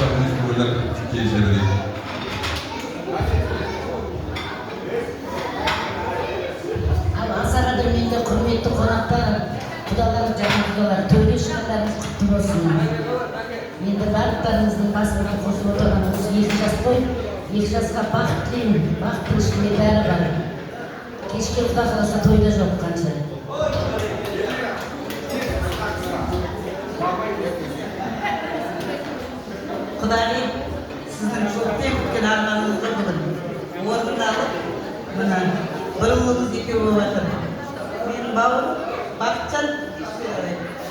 болашағымыз ойлап келісе берейік. Ансарға дүрменде құрметті қонақтар, құдалар, жаңа құдалар, төре шыққандарыңыз құтты болсын. Енді барлықтарыңыздың басында қосып отырған осы 2 жас той, 2 жасқа бақыт тілеймін, бақыттың ішінде бәрі бар. Кешке Құда қаласа тойда жоқ қанша. Құдағи, сіздің көптен күткен арманыңызды бүгін орындалып, мына бір ұлыңыз екеу болып жатыр. Менің бауырым Бақытжан,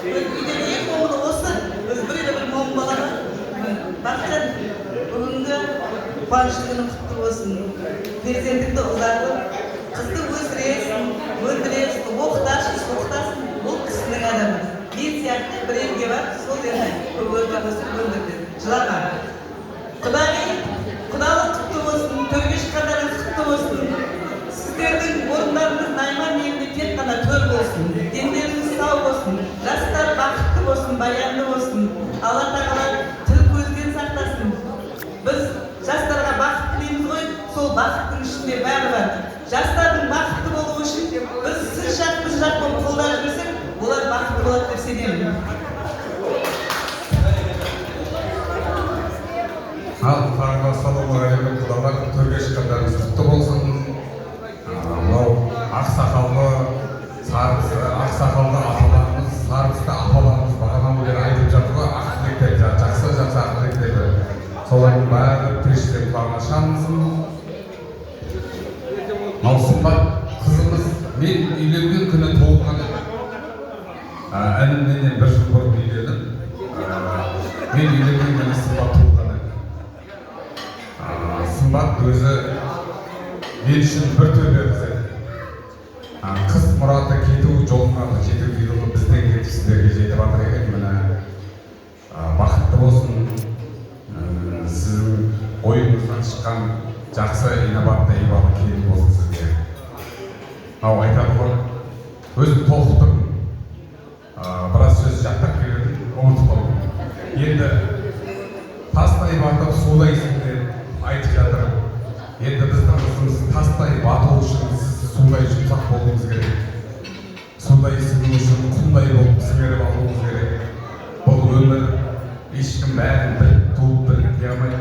үйде ең момыны осы, өзі бір момын бала бар. Бақытжан, бүгінгі қуанышты күні құтты болсын. Перзентіңді ұзартып, қызды өсіресің, өндіресің, оқытасың, бұл кісінің адамы. Мен сияқты бір елге бар, сол жерде өтіп өндірді. Жылама. Құдағи, құдалық құтты болсын, төрге шыққандарыңыз құтты болсын. Сіздердің орындарыңыз найман елінде тек қана төр болсын. Дендеріңіз сау болсын, жастар бақытты болсын, баянды болсын. Алла тағала тіл көзден сақтасын. Біз жастарға бақыт тілейміз ғой, сол бақыттың ішінде бәрі бар. Жастардың бақытты болуы үшін біз сіз жақ, біз жақ болып қолдап жүрсек, олар бақытты болады деп сенемін. Ассалаумағалейкум, құдалар, төрге шыққандарыңыз құтты болсын. Мынау ақсақалды аталарымыз, сарғысты апаларымыз бағанан бері айтып жатыр ғой, ақ тілектер, жақсы ақ тілектер. Солардың бәрі періштенің құлағына шалынсын. Мынау сымбат қызымыз, мен үйленген күні туылған едім. Інімнен 1 жыл бұрын үйлендім. Мен үйленген күні сымбат туылған едім. Сымбат өзі мен үшін бір төбе қыз еді. Қыз мұраты кету жолына жету дейді, бізден кетіп сіздерге жетіп жатыр екен. Міне бақытты болсын, сіздің ойыңыздан шыққан жақсы инабатты ибалы келін болсын сізге. Айтады ғой, өзім толқып тұрмын, біраз сөз жаттап келдім, ұмытып қалдым. Енді тастай батып сулайсың деп айтып жатыр. Енді біздің қызымыз тастай бату үшін сіз судай жұмсақ болуыңыз керек. Судай сіңу үшін құмдай болып сіңіріп алуыңыз керек. Бұл өмір ешкім бәрін біліп туып біліп дей алмайды.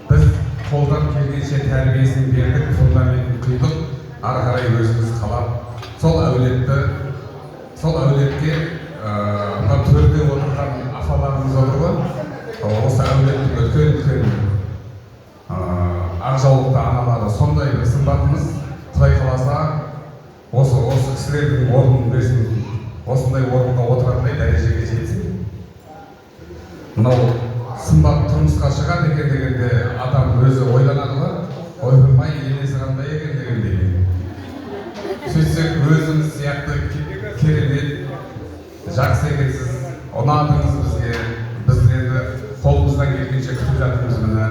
Біз қолдан келгенше тәрбиесін бердік, фундаментін құйдық, ары қарай өзіміз қалап, сол әулетке мына төрде отырған апаларымыз отыр ғой, осы әулеттің үлкен ақжаулықты аналары, сондай бір сымбатымыз, Құдай қаласа осы кісілердің орнын берсін, осындай орынға отырғандай дәрежеге жетсін. Мынау сымбат тұрмысқа шығады екен дегенде адам өзі ойланады ғой, ойпырмай енесі қандай екен дегенде. Сөйтсек өзіміз сияқты керемет, жақсы екенсіз, ұнадыңыз бізге, біз енді қолымыздан келгенше күтіп жатырмыз міне.